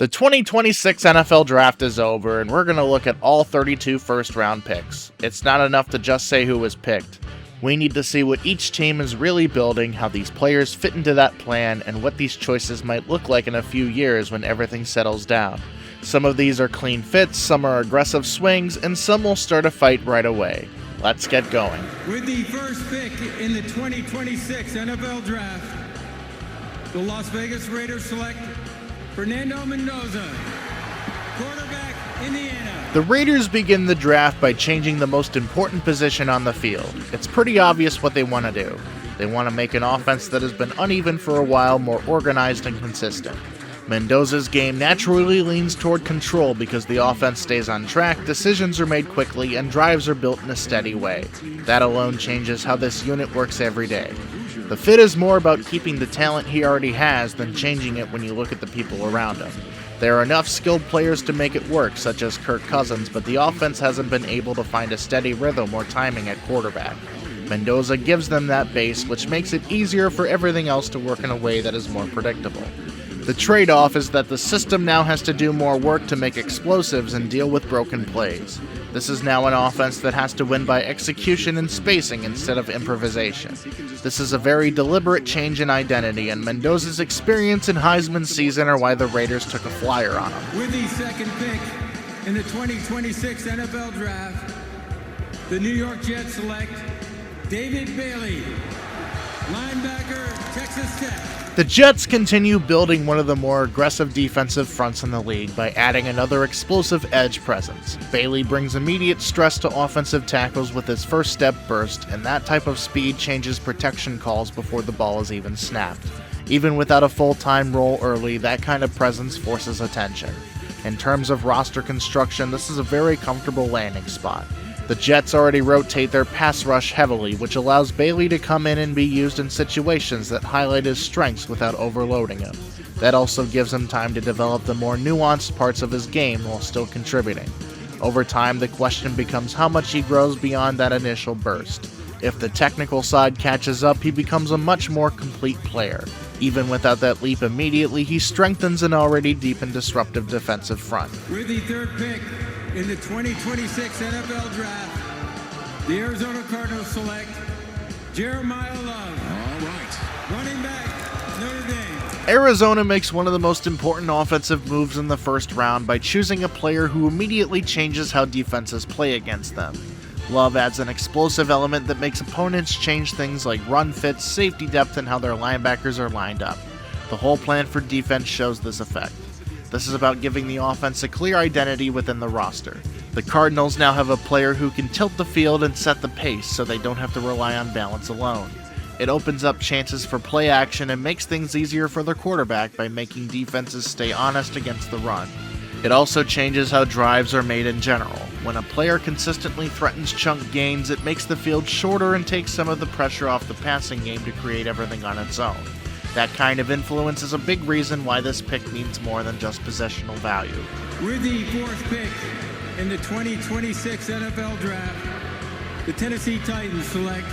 The 2026 NFL Draft is over, and we're going to look at all 32 first-round picks. It's not enough to just say who was picked. We need to see what each team is really building, how these players fit into that plan, and what these choices might look like in a few years when everything settles down. Some of these are clean fits, some are aggressive swings, and some will start a fight right away. Let's get going. With the first pick in the 2026 NFL Draft, the Las Vegas Raiders select Fernando Mendoza, quarterback, Indiana. The Raiders begin the draft by changing the most important position on the field. It's pretty obvious what they want to do. They want to make an offense that has been uneven for a while more organized and consistent. Mendoza's game naturally leans toward control because the offense stays on track, decisions are made quickly, and drives are built in a steady way. That alone changes how this unit works every day. The fit is more about keeping the talent he already has than changing it when you look at the people around him. There are enough skilled players to make it work, such as Kirk Cousins, but the offense hasn't been able to find a steady rhythm or timing at quarterback. Mendoza gives them that base, which makes it easier for everything else to work in a way that is more predictable. The trade-off is that the system now has to do more work to make explosives and deal with broken plays. This is now an offense that has to win by execution and spacing instead of improvisation. This is a very deliberate change in identity, and Mendoza's experience and Heisman season are why the Raiders took a flyer on him. With the second pick in the 2026 NFL Draft, the New York Jets select David Bailey, linebacker, Texas Tech. The Jets continue building one of the more aggressive defensive fronts in the league by adding another explosive edge presence. Bailey brings immediate stress to offensive tackles with his first step burst, and that type of speed changes protection calls before the ball is even snapped. Even without a full-time role early, that kind of presence forces attention. In terms of roster construction, this is a very comfortable landing spot. The Jets already rotate their pass rush heavily, which allows Bailey to come in and be used in situations that highlight his strengths without overloading him. That also gives him time to develop the more nuanced parts of his game while still contributing. Over time, the question becomes how much he grows beyond that initial burst. If the technical side catches up, he becomes a much more complete player. Even without that leap immediately, he strengthens an already deep and disruptive defensive front. With the third pick in the 2026 NFL Draft, the Arizona Cardinals select Jeremiah Love. All right. Running back, Notre Dame. Arizona makes one of the most important offensive moves in the first round by choosing a player who immediately changes how defenses play against them. Love adds an explosive element that makes opponents change things like run fits, safety depth, and how their linebackers are lined up. The whole plan for defense shows this effect. This is about giving the offense a clear identity within the roster. The Cardinals now have a player who can tilt the field and set the pace so they don't have to rely on balance alone. It opens up chances for play action and makes things easier for their quarterback by making defenses stay honest against the run. It also changes how drives are made in general. When a player consistently threatens chunk gains, it makes the field shorter and takes some of the pressure off the passing game to create everything on its own. That kind of influence is a big reason why this pick means more than just possessional value. With the fourth pick in the 2026 NFL Draft, the Tennessee Titans select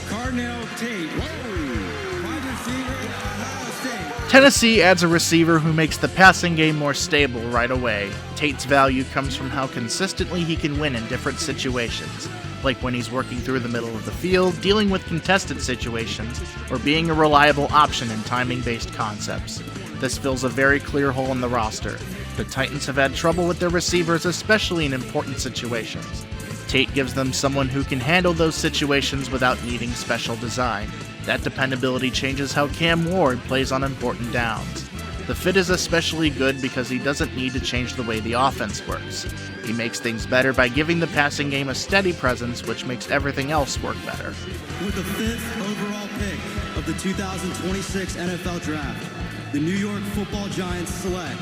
Carnell Tate, wide receiver, Ohio State. Tennessee adds a receiver who makes the passing game more stable right away. Tate's value comes from how consistently he can win in different situations, like when he's working through the middle of the field, dealing with contested situations, or being a reliable option in timing-based concepts. This fills a very clear hole in the roster. The Titans have had trouble with their receivers, especially in important situations. Tate gives them someone who can handle those situations without needing special design. That dependability changes how Cam Ward plays on important downs. The fit is especially good because he doesn't need to change the way the offense works. He makes things better by giving the passing game a steady presence, which makes everything else work better. With the fifth overall pick of the 2026 NFL Draft, the New York Football Giants select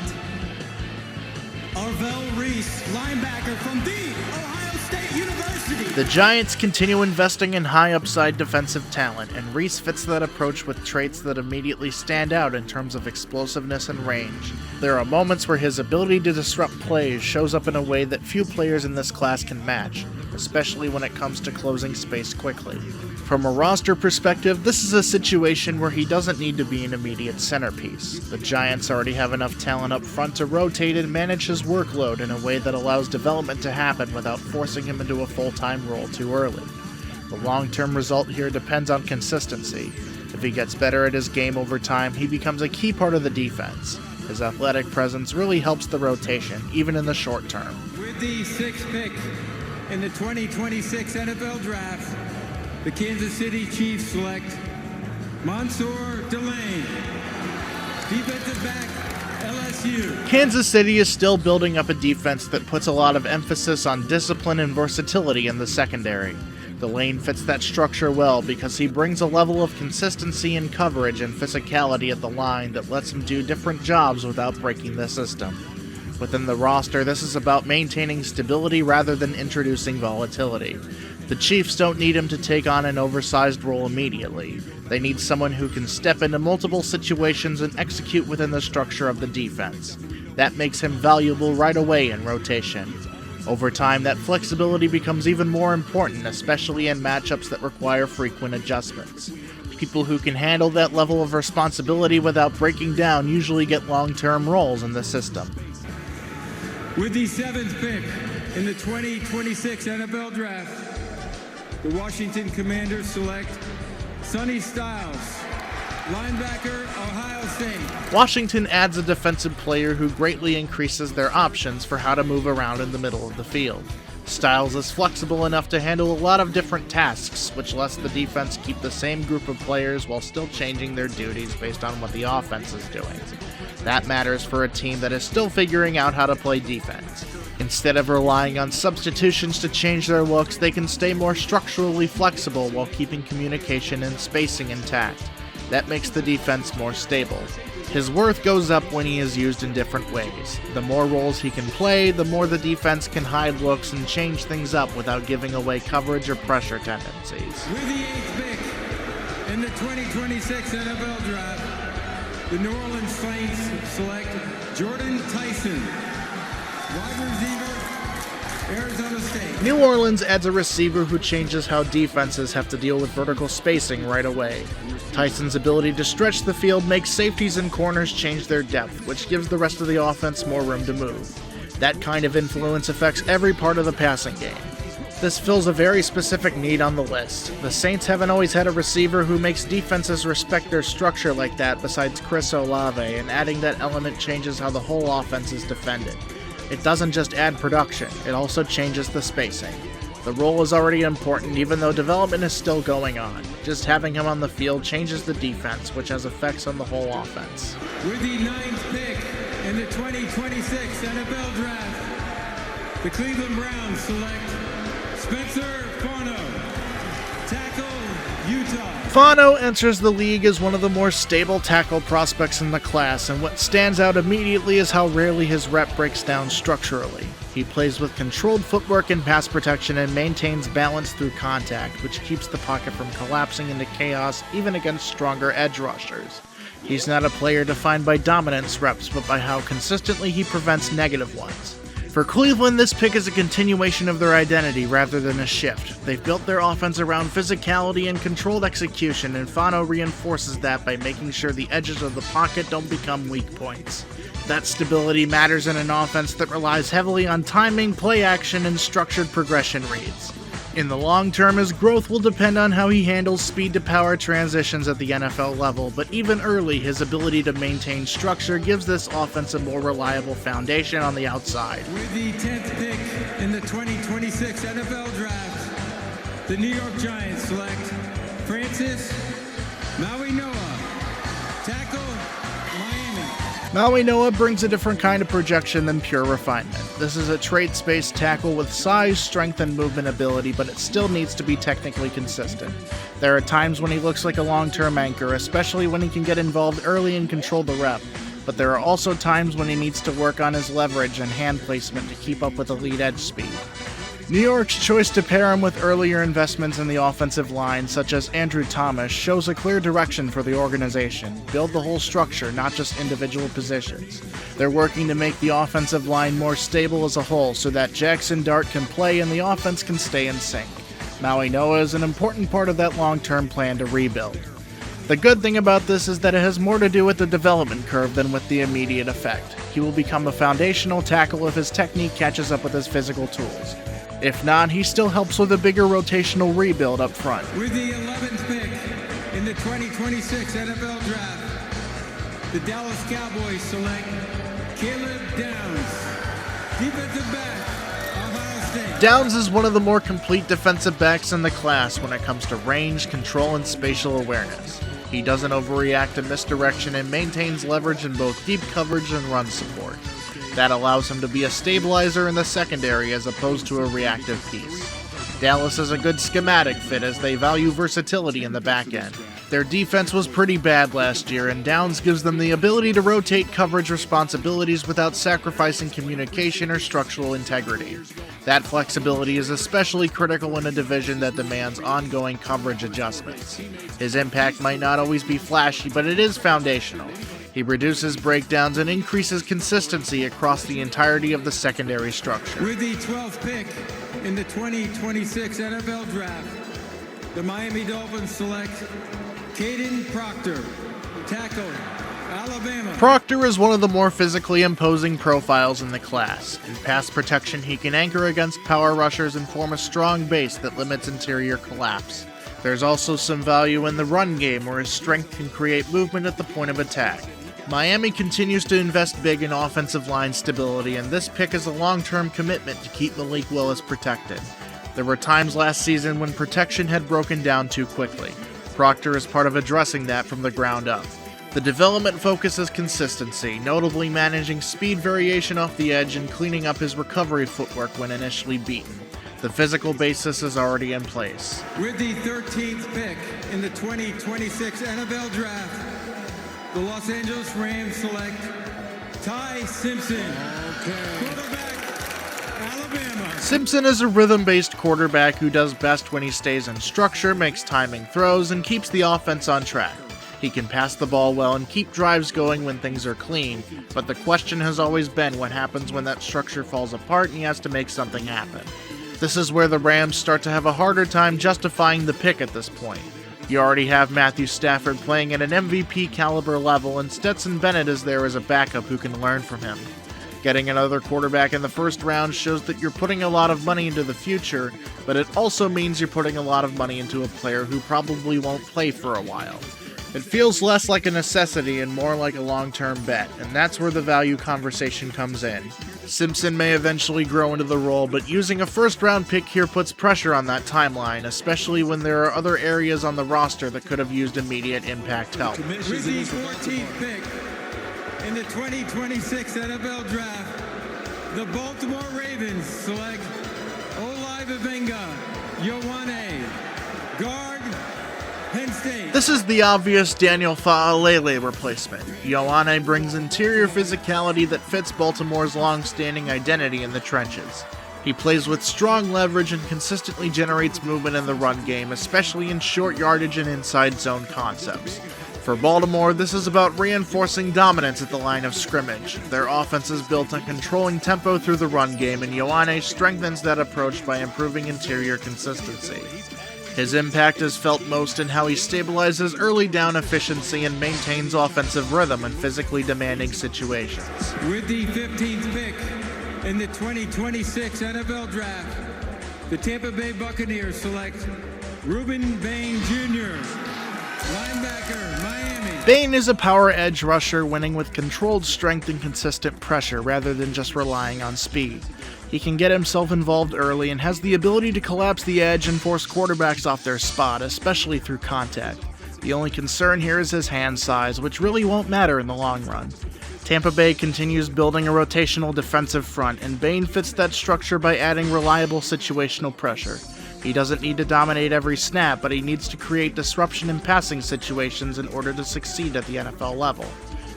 Arvell Reese, linebacker from the Ohio State University. The Giants continue investing in high upside defensive talent, and Reese fits that approach with traits that immediately stand out in terms of explosiveness and range. There are moments where his ability to disrupt plays shows up in a way that few players in this class can match, especially when it comes to closing space quickly. From a roster perspective, this is a situation where he doesn't need to be an immediate centerpiece. The Giants already have enough talent up front to rotate and manage his workload in a way that allows development to happen without forcing him into a full-time role too early. The long-term result here depends on consistency. If he gets better at his game over time, he becomes a key part of the defense. His athletic presence really helps the rotation, even in the short term. With the sixth pick in the 2026 NFL Draft, the Kansas City Chiefs select Mansour Delane, defensive back, LSU. Kansas City is still building up a defense that puts a lot of emphasis on discipline and versatility in the secondary. Delane fits that structure well because he brings a level of consistency in coverage and physicality at the line that lets him do different jobs without breaking the system. Within the roster, this is about maintaining stability rather than introducing volatility. The Chiefs don't need him to take on an oversized role immediately. They need someone who can step into multiple situations and execute within the structure of the defense. That makes him valuable right away in rotation. Over time, that flexibility becomes even more important, especially in matchups that require frequent adjustments. People who can handle that level of responsibility without breaking down usually get long-term roles in the system. With the seventh pick in the 2026 NFL Draft, the Washington Commanders select Sonny Styles, linebacker, Ohio State. Washington adds a defensive player who greatly increases their options for how to move around in the middle of the field. Styles is flexible enough to handle a lot of different tasks, which lets the defense keep the same group of players while still changing their duties based on what the offense is doing. That matters for a team that is still figuring out how to play defense. Instead of relying on substitutions to change their looks, they can stay more structurally flexible while keeping communication and spacing intact. That makes the defense more stable. His worth goes up when he is used in different ways. The more roles he can play, the more the defense can hide looks and change things up without giving away coverage or pressure tendencies. With the eighth pick in the 2026 NFL Draft, the New Orleans Saints select Jordan Tyson, wide receiver, Arizona State. New Orleans adds a receiver who changes how defenses have to deal with vertical spacing right away. Tyson's ability to stretch the field makes safeties and corners change their depth, which gives the rest of the offense more room to move. That kind of influence affects every part of the passing game. This fills a very specific need on the list. The Saints haven't always had a receiver who makes defenses respect their structure like that besides Chris Olave, and adding that element changes how the whole offense is defended. It doesn't just add production, it also changes the spacing. The role is already important even though development is still going on. Just having him on the field changes the defense, which has effects on the whole offense. With the ninth pick in the 2026 NFL Draft, the Cleveland Browns select Spencer Fano, tackle, Utah. Fano enters the league as one of the more stable tackle prospects in the class, and what stands out immediately is how rarely his rep breaks down structurally. He plays with controlled footwork and pass protection and maintains balance through contact, which keeps the pocket from collapsing into chaos even against stronger edge rushers. He's not a player defined by dominance reps, but by how consistently he prevents negative ones. For Cleveland, this pick is a continuation of their identity rather than a shift. They've built their offense around physicality and controlled execution, and Fano reinforces that by making sure the edges of the pocket don't become weak points. That stability matters in an offense that relies heavily on timing, play action, and structured progression reads. In the long term, his growth will depend on how he handles speed-to-power transitions at the NFL level, but even early, his ability to maintain structure gives this offense a more reliable foundation on the outside. With the 10th pick in the 2026 NFL Draft, the New York Giants select Francis Maui-Noah, tackle, Miami. Maui-Noah brings a different kind of projection than pure refinement. This is a trait-spaced tackle with size, strength, and movement ability, but it still needs to be technically consistent. There are times when he looks like a long-term anchor, especially when he can get involved early and control the rep, but there are also times when he needs to work on his leverage and hand placement to keep up with elite edge speed. New York's choice to pair him with earlier investments in the offensive line, such as Andrew Thomas, shows a clear direction for the organization. Build the whole structure, not just individual positions. They're working to make the offensive line more stable as a whole so that Jackson Dart can play and the offense can stay in sync. Maui Noa is an important part of that long-term plan to rebuild. The good thing about this is that it has more to do with the development curve than with the immediate effect. He will become a foundational tackle if his technique catches up with his physical tools. If not, he still helps with a bigger rotational rebuild up front. With the 11th pick in the 2026 NFL Draft, the Dallas Cowboys select Caleb Downs, defensive back, Ohio State. Downs is one of the more complete defensive backs in the class when it comes to range, control, and spatial awareness. He doesn't overreact to misdirection and maintains leverage in both deep coverage and run support. That allows him to be a stabilizer in the secondary as opposed to a reactive piece. Dallas is a good schematic fit as they value versatility in the back end. Their defense was pretty bad last year, and Downs gives them the ability to rotate coverage responsibilities without sacrificing communication or structural integrity. That flexibility is especially critical in a division that demands ongoing coverage adjustments. His impact might not always be flashy, but it is foundational. He reduces breakdowns and increases consistency across the entirety of the secondary structure. With the 12th pick in the 2026 NFL Draft, the Miami Dolphins select Caden Proctor, tackle, Alabama. Proctor is one of the more physically imposing profiles in the class. In pass protection, he can anchor against power rushers and form a strong base that limits interior collapse. There's also some value in the run game where his strength can create movement at the point of attack. Miami continues to invest big in offensive line stability, and this pick is a long-term commitment to keep Malik Willis protected. There were times last season when protection had broken down too quickly. Proctor is part of addressing that from the ground up. The development focus is consistency, notably managing speed variation off the edge and cleaning up his recovery footwork when initially beaten. The physical basis is already in place. With the 13th pick in the 2026 NFL Draft, the Los Angeles Rams select Ty Simpson, quarterback, Alabama. Simpson is a rhythm-based quarterback who does best when he stays in structure, makes timing throws, and keeps the offense on track. He can pass the ball well and keep drives going when things are clean, but the question has always been what happens when that structure falls apart and he has to make something happen. This is where the Rams start to have a harder time justifying the pick at this point. You already have Matthew Stafford playing at an MVP caliber level, and Stetson Bennett is there as a backup who can learn from him. Getting another quarterback in the first round shows that you're putting a lot of money into the future, but it also means you're putting a lot of money into a player who probably won't play for a while. It feels less like a necessity and more like a long-term bet, and that's where the value conversation comes in. Simpson may eventually grow into the role, but using a first-round pick here puts pressure on that timeline, especially when there are other areas on the roster that could have used immediate impact help. With the 14th pick in the 2026 NFL Draft, the Baltimore Ravens select Olai Vivenga, Ioane, guard, Penn State. This is the obvious Daniel Fa'alele replacement. Ioane brings interior physicality that fits Baltimore's long-standing identity in the trenches. He plays with strong leverage and consistently generates movement in the run game, especially in short yardage and inside zone concepts. For Baltimore, this is about reinforcing dominance at the line of scrimmage. Their offense is built on controlling tempo through the run game, and Ioane strengthens that approach by improving interior consistency. His impact is felt most in how he stabilizes early down efficiency and maintains offensive rhythm in physically demanding situations. With the 15th pick in the 2026 NFL Draft, the Tampa Bay Buccaneers select Reuben Bain Jr., linebacker, Miami. Bain is a power edge rusher, winning with controlled strength and consistent pressure rather than just relying on speed. He can get himself involved early and has the ability to collapse the edge and force quarterbacks off their spot, especially through contact. The only concern here is his hand size, which really won't matter in the long run. Tampa Bay continues building a rotational defensive front, and Bain fits that structure by adding reliable situational pressure. He doesn't need to dominate every snap, but he needs to create disruption in passing situations in order to succeed at the NFL level.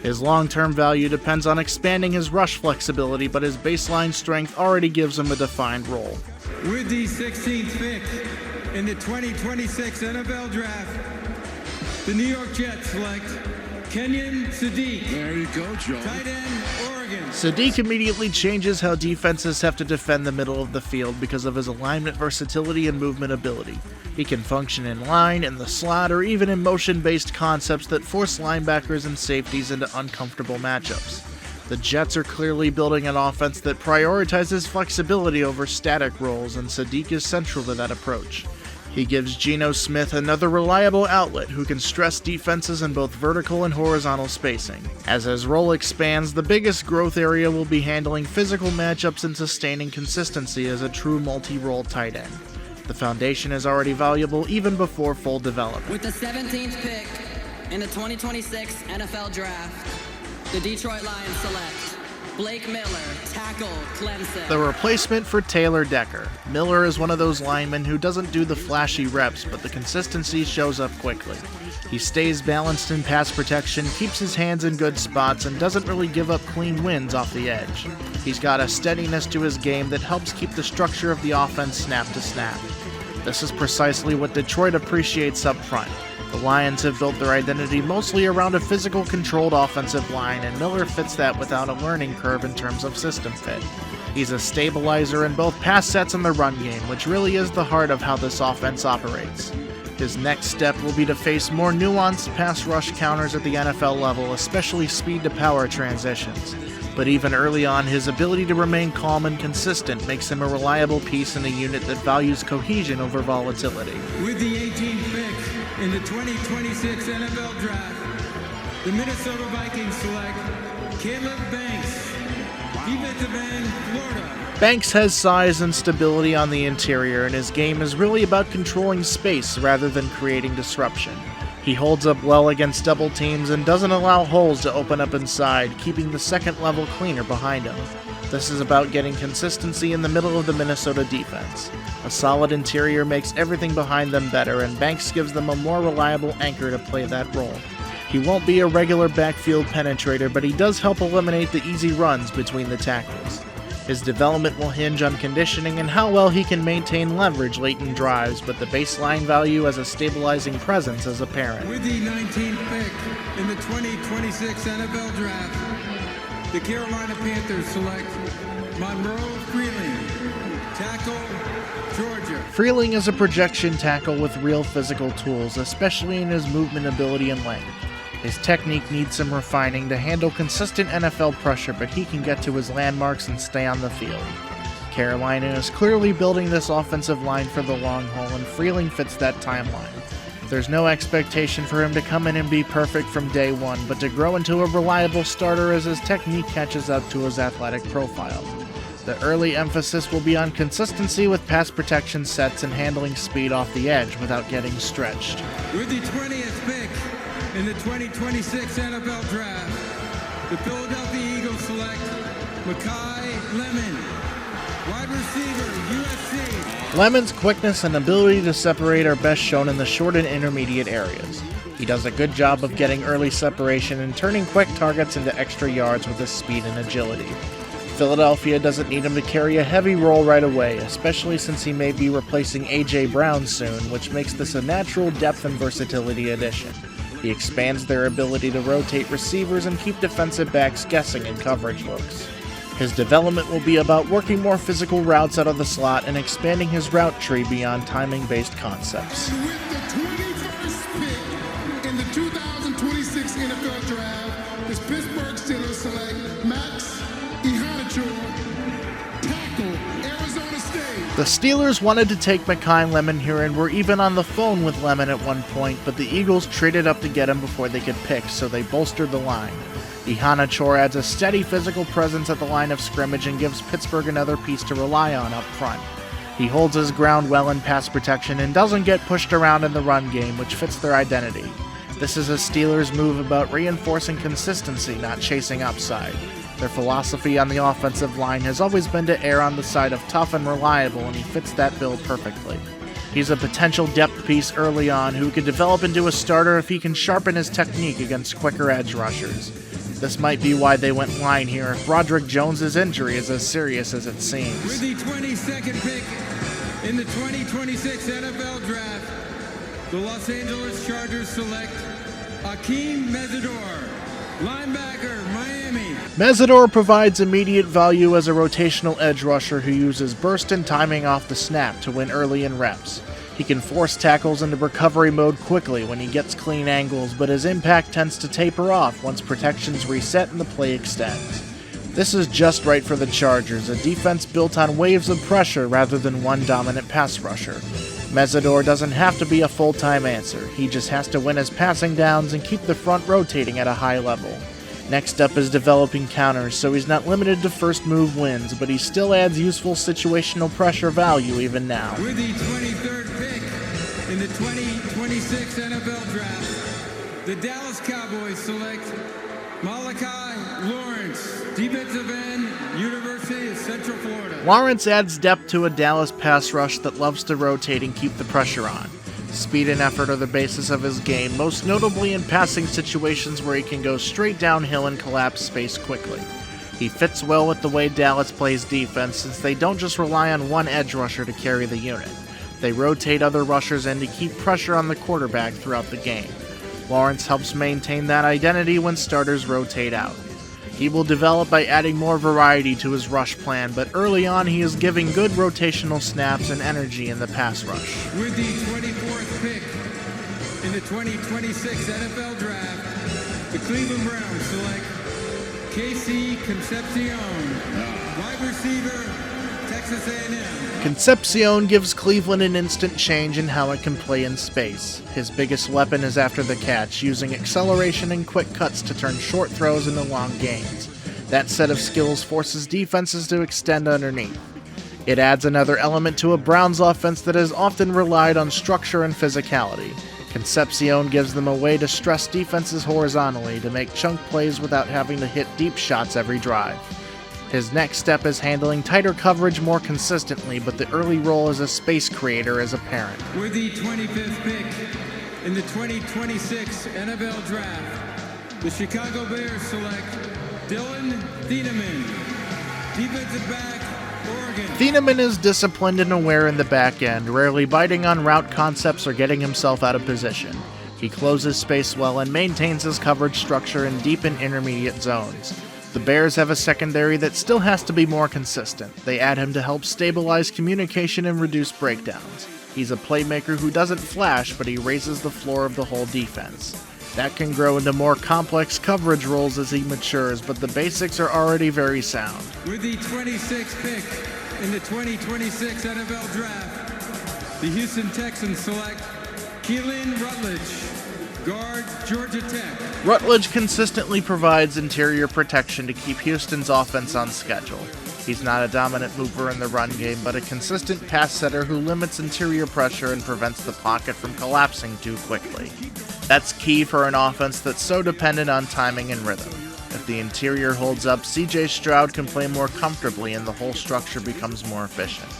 His long-term value depends on expanding his rush flexibility, but his baseline strength already gives him a defined role. With the 16th pick in the 2026 NFL Draft, the New York Jets select Kenyon Sadiq. There you go, Joe. Tight end, Oregon. Sadiq immediately changes how defenses have to defend the middle of the field because of his alignment versatility and movement ability. He can function in line, in the slot, or even in motion-based concepts that force linebackers and safeties into uncomfortable matchups. The Jets are clearly building an offense that prioritizes flexibility over static roles, and Sadiq is central to that approach. He gives Geno Smith another reliable outlet who can stress defenses in both vertical and horizontal spacing. As his role expands, the biggest growth area will be handling physical matchups and sustaining consistency as a true multi-role tight end. The foundation is already valuable even before full development. With the 17th pick in the 2026 NFL Draft, the Detroit Lions select Blake Miller, tackle, Clemson. The replacement for Taylor Decker. Miller is one of those linemen who doesn't do the flashy reps, but the consistency shows up quickly. He stays balanced in pass protection, keeps his hands in good spots, and doesn't really give up clean wins off the edge. He's got a steadiness to his game that helps keep the structure of the offense snap to snap. This is precisely what Detroit appreciates up front. The Lions have built their identity mostly around a physical, controlled offensive line, and Miller fits that without a learning curve in terms of system fit. He's a stabilizer in both pass sets and the run game, which really is the heart of how this offense operates. His next step will be to face more nuanced pass rush counters at the NFL level, especially speed-to-power transitions. But even early on, his ability to remain calm and consistent makes him a reliable piece in a unit that values cohesion over volatility. With the 18th pick in the 2026 NFL Draft, the Minnesota Vikings select Caleb Banks, defensive end, Florida. Banks has size and stability on the interior, and his game is really about controlling space rather than creating disruption. He holds up well against double teams and doesn't allow holes to open up inside, keeping the second level cleaner behind him. This is about getting consistency in the middle of the Minnesota defense. A solid interior makes everything behind them better, and Banks gives them a more reliable anchor to play that role. He won't be a regular backfield penetrator, but he does help eliminate the easy runs between the tackles. His development will hinge on conditioning and how well he can maintain leverage late in drives, but the baseline value as a stabilizing presence is apparent. With the 19th pick in the 2026 NFL Draft, the Carolina Panthers select Monroe Freeling, tackle, Georgia. Freeling is a projection tackle with real physical tools, especially in his movement ability and length. His technique needs some refining to handle consistent NFL pressure, but he can get to his landmarks and stay on the field. Carolina is clearly building this offensive line for the long haul, and Freeling fits that timeline. There's no expectation for him to come in and be perfect from day one, but to grow into a reliable starter as his technique catches up to his athletic profile. The early emphasis will be on consistency with pass protection sets and handling speed off the edge without getting stretched. With the 20th pick in the 2026 NFL Draft, the Philadelphia Eagles select Mekhi Lemon, wide receiver, USC. Lemon's quickness and ability to separate are best shown in the short and intermediate areas. He does a good job of getting early separation and turning quick targets into extra yards with his speed and agility. Philadelphia doesn't need him to carry a heavy role right away, especially since he may be replacing A.J. Brown soon, which makes this a natural depth and versatility addition. He expands their ability to rotate receivers and keep defensive backs guessing in coverage looks. His development will be about working more physical routes out of the slot and expanding his route tree beyond timing-based concepts. With the 21st pick in the 2026 NFL Draft, the Pittsburgh Steelers select Max tackle, Arizona State. The Steelers wanted to take Mekhi Lemon here and were even on the phone with Lemon at one point, but the Eagles traded up to get him before they could pick, so they bolstered the line. Iheanacho adds a steady physical presence at the line of scrimmage and gives Pittsburgh another piece to rely on up front. He holds his ground well in pass protection and doesn't get pushed around in the run game, which fits their identity. This is a Steelers move about reinforcing consistency, not chasing upside. Their philosophy on the offensive line has always been to err on the side of tough and reliable, and he fits that bill perfectly. He's a potential depth piece early on who could develop into a starter if he can sharpen his technique against quicker edge rushers. This might be why they went line here if Broderick Jones' injury is as serious as it seems. With the 22nd pick In the 2026 NFL Draft, the Los Angeles Chargers select Akeem Mesidor, linebacker, Miami. Mesidor provides immediate value as a rotational edge rusher who uses burst and timing off the snap to win early in reps. He can force tackles into recovery mode quickly when he gets clean angles, but his impact tends to taper off once protections reset and the play extends. This is just right for the Chargers, a defense built on waves of pressure rather than one dominant pass rusher. Mesidor doesn't have to be a full-time answer, he just has to win his passing downs and keep the front rotating at a high level. Next up is developing counters, so he's not limited to first move wins, but he still adds useful situational pressure value even now. With the 23rd pick in the 2026 NFL Draft, the Dallas Cowboys select Malachi Lawrence, defensive end, University of Central Florida. Lawrence adds depth to a Dallas pass rush that loves to rotate and keep the pressure on. Speed and effort are the basis of his game, most notably in passing situations where he can go straight downhill and collapse space quickly. He fits well with the way Dallas plays defense since they don't just rely on one edge rusher to carry the unit. They rotate other rushers in to keep pressure on the quarterback throughout the game. Lawrence helps maintain that identity when starters rotate out. He will develop by adding more variety to his rush plan, but early on he is giving good rotational snaps and energy in the pass rush. With the 24th pick in the 2026 NFL Draft, the Cleveland Browns select Casey Concepcion, wide receiver, Texas A&M. Concepcion gives Cleveland an instant change in how it can play in space. His biggest weapon is after the catch, using acceleration and quick cuts to turn short throws into long gains. That set of skills forces defenses to extend underneath. It adds another element to a Browns offense that has often relied on structure and physicality. Concepcion gives them a way to stress defenses horizontally to make chunk plays without having to hit deep shots every drive. His next step is handling tighter coverage more consistently, but the early role as a space creator is apparent. With the 25th pick in the 2026 NFL Draft, the Chicago Bears select Dylan Thieneman, defensive back, Oregon. Thieneman is disciplined and aware in the back end, rarely biting on route concepts or getting himself out of position. He closes space well and maintains his coverage structure in deep and intermediate zones. The Bears have a secondary that still has to be more consistent. They add him to help stabilize communication and reduce breakdowns. He's a playmaker who doesn't flash, but he raises the floor of the whole defense. That can grow into more complex coverage roles as he matures, but the basics are already very sound. With the 26th pick in the 2026 NFL Draft, the Houston Texans select Keelan Rutledge, guard, Georgia Tech. Rutledge consistently provides interior protection to keep Houston's offense on schedule. He's not a dominant mover in the run game, but a consistent pass setter who limits interior pressure and prevents the pocket from collapsing too quickly. That's key for an offense that's so dependent on timing and rhythm. If the interior holds up, CJ Stroud can play more comfortably and the whole structure becomes more efficient.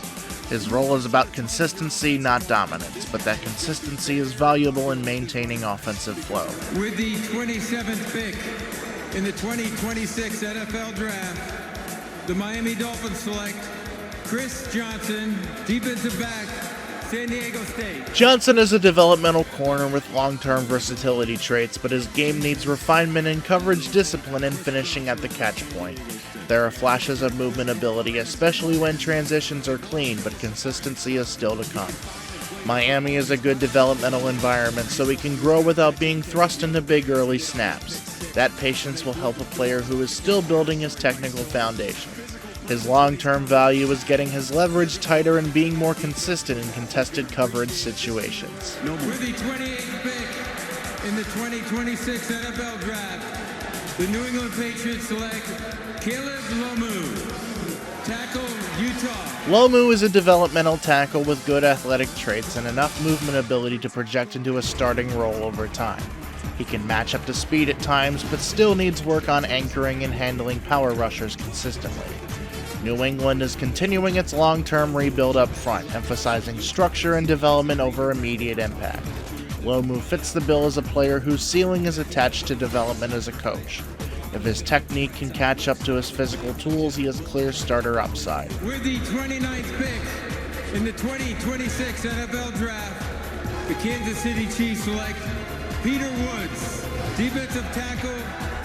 His role is about consistency, not dominance, but that consistency is valuable in maintaining offensive flow. With the 27th pick in the 2026 NFL Draft, the Miami Dolphins select Chris Johnson, defensive back, San Diego State. Johnson is a developmental corner with long-term versatility traits, but his game needs refinement in coverage discipline and finishing at the catch point. There are flashes of movement ability, especially when transitions are clean, but consistency is still to come. Miami is a good developmental environment, so he can grow without being thrust into big early snaps. That patience will help a player who is still building his technical foundation. His long-term value is getting his leverage tighter and being more consistent in contested coverage situations. With the 28th pick in the 2026 NFL Draft, the New England Patriots select Caleb Lomu, tackle, Utah. Lomu is a developmental tackle with good athletic traits and enough movement ability to project into a starting role over time. He can match up to speed at times, but still needs work on anchoring and handling power rushers consistently. New England is continuing its long-term rebuild up front, emphasizing structure and development over immediate impact. Lomu fits the bill as a player whose ceiling is attached to development as a coach. If his technique can catch up to his physical tools, he has clear starter upside. With the 29th pick In the 2026 NFL Draft, the Kansas City Chiefs select Peter Woods, defensive tackle,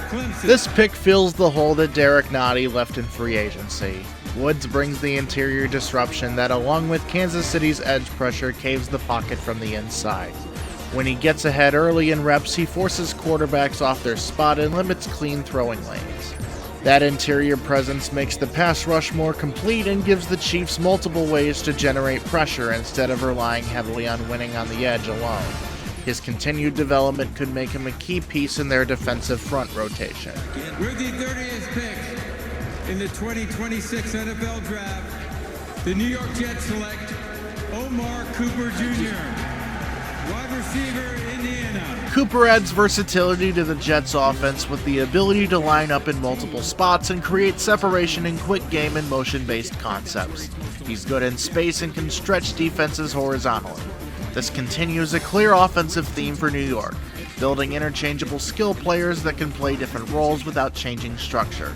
Clemson. This pick fills the hole that Derek Nottie left in free agency. Woods brings the interior disruption that, along with Kansas City's edge pressure, caves the pocket from the inside. When he gets ahead early in reps, he forces quarterbacks off their spot and limits clean throwing lanes. That interior presence makes the pass rush more complete and gives the Chiefs multiple ways to generate pressure instead of relying heavily on winning on the edge alone. His continued development could make him a key piece in their defensive front rotation. With the 30th pick in the 2026 NFL Draft, the New York Jets select Omar Cooper Jr., wide receiver, Indiana. Cooper adds versatility to the Jets' offense with the ability to line up in multiple spots and create separation in quick game and motion-based concepts. He's good in space and can stretch defenses horizontally. This continues a clear offensive theme for New York, building interchangeable skill players that can play different roles without changing structure.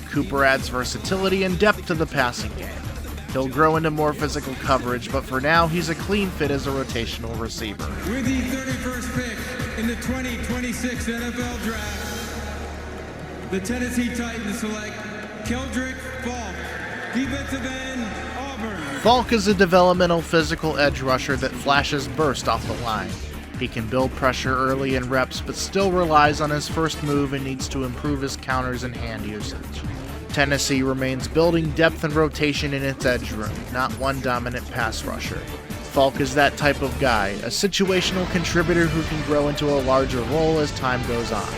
Cooper adds versatility and depth to the passing game. He'll grow into more physical coverage, but for now, he's a clean fit as a rotational receiver. With the 31st pick in the 2026 NFL Draft, the Tennessee Titans select Keldrick Falk, defensive end, Auburn. Falk is a developmental physical edge rusher that flashes burst off the line. He can build pressure early in reps, but still relies on his first move and needs to improve his counters and hand usage. Tennessee remains building depth and rotation in its edge room, not one dominant pass rusher. Falk is that type of guy, a situational contributor who can grow into a larger role as time goes on.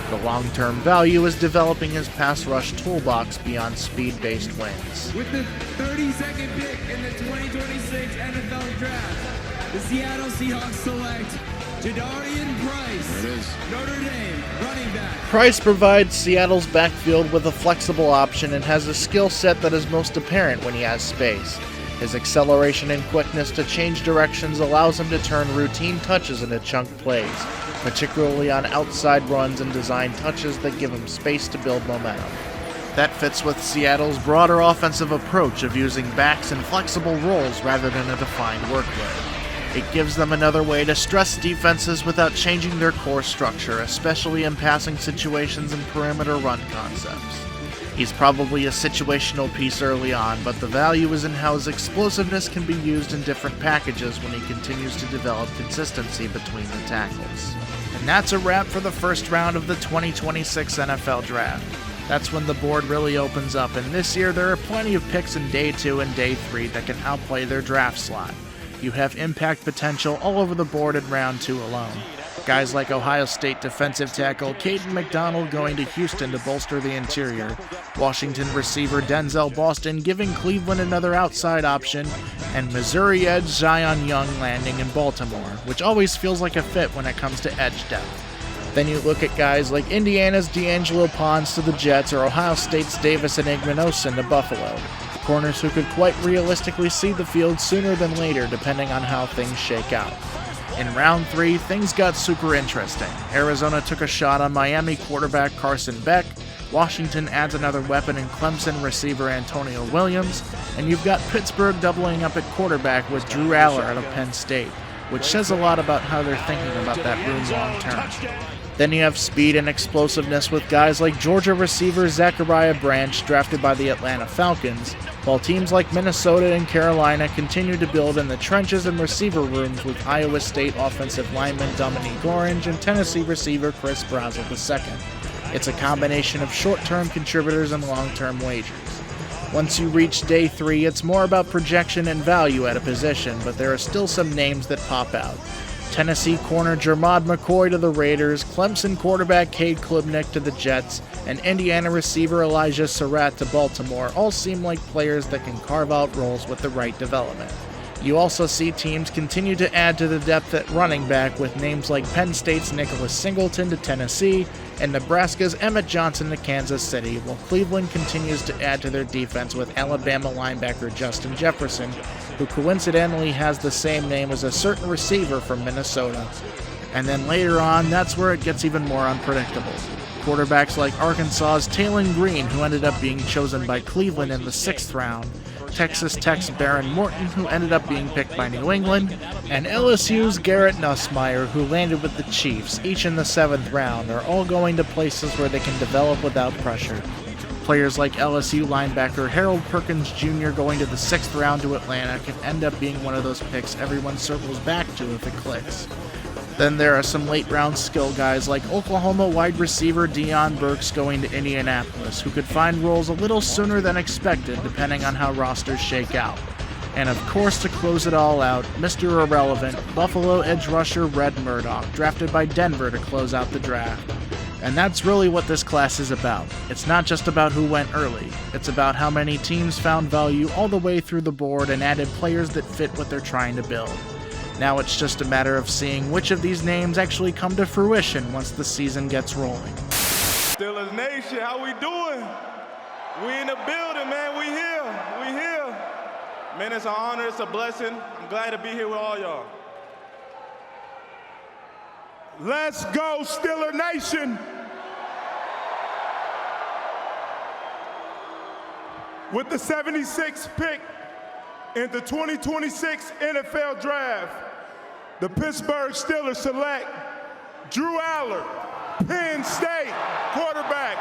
The long-term value is developing his pass rush toolbox beyond speed-based wins. With the 32nd pick in the 2026 NFL Draft, the Seattle Seahawks select Jadarian Price, Notre Dame, running back. Price provides Seattle's backfield with a flexible option and has a skill set that is most apparent when he has space. His acceleration and quickness to change directions allows him to turn routine touches into chunk plays, particularly on outside runs and design touches that give him space to build momentum. That fits with Seattle's broader offensive approach of using backs in flexible roles rather than a defined workload. It gives them another way to stress defenses without changing their core structure, especially in passing situations and perimeter run concepts. He's probably a situational piece early on, but the value is in how his explosiveness can be used in different packages when he continues to develop consistency between the tackles. And that's a wrap for the first round of the 2026 NFL Draft. That's when the board really opens up, and this year there are plenty of picks in Day 2 and Day 3 that can outplay their draft slot. You have impact potential all over the board in round 2 alone. Guys like Ohio State defensive tackle Caden McDonald going to Houston to bolster the interior, Washington receiver Denzel Boston giving Cleveland another outside option, and Missouri edge Zion Young landing in Baltimore, which always feels like a fit when it comes to edge depth. Then you look at guys like Indiana's D'Angelo Pons to the Jets or Ohio State's Davis and Igmanosin to Buffalo. Corners who could quite realistically see the field sooner than later depending on how things shake out. In round 3, things got super interesting. Arizona took a shot on Miami quarterback Carson Beck, Washington adds another weapon in Clemson receiver Antonio Williams, and you've got Pittsburgh doubling up at quarterback with Drew Aller out of Penn State, which says a lot about how they're thinking about that room long term. Then you have speed and explosiveness with guys like Georgia receiver Zachariah Branch drafted by the Atlanta Falcons, while teams like Minnesota and Carolina continue to build in the trenches and receiver rooms with Iowa State offensive lineman Dominique Orange and Tennessee receiver Chris Brazel II. It's a combination of short-term contributors and long-term wagers. Once you reach Day 3, it's more about projection and value at a position, but there are still some names that pop out. Tennessee corner Jermod McCoy to the Raiders, Clemson quarterback Cade Klubnik to the Jets, and Indiana receiver Elijah Surratt to Baltimore all seem like players that can carve out roles with the right development. You also see teams continue to add to the depth at running back with names like Penn State's Nicholas Singleton to Tennessee and Nebraska's Emmett Johnson to Kansas City, while Cleveland continues to add to their defense with Alabama linebacker Justin Jefferson, who coincidentally has the same name as a certain receiver from Minnesota. And then later on, that's where it gets even more unpredictable. Quarterbacks like Arkansas's Taylon Green, who ended up being chosen by Cleveland in the 6th round, Texas Tech's Baron Morton, who ended up being picked by New England, and LSU's Garrett Nussmeier, who landed with the Chiefs, each in the 7th round, are all going to places where they can develop without pressure. Players like LSU linebacker Harold Perkins Jr. going to the 6th round to Atlanta can end up being one of those picks everyone circles back to if it clicks. Then there are some late-round skill guys like Oklahoma wide receiver Deion Burks going to Indianapolis, who could find roles a little sooner than expected depending on how rosters shake out. And of course, to close it all out, Mr. Irrelevant, Buffalo edge rusher Red Murdoch, drafted by Denver to close out the draft. And that's really what this class is about. It's not just about who went early, it's about how many teams found value all the way through the board and added players that fit what they're trying to build. Now it's just a matter of seeing which of these names actually come to fruition once the season gets rolling. Steelers Nation, how we doing? We in the building, man. We here. Man, it's an honor, it's a blessing. I'm glad to be here with all y'all. Let's go, Steeler Nation! With the 76th pick in the 2026 NFL Draft, the Pittsburgh Steelers select Drew Aller, Penn State quarterback.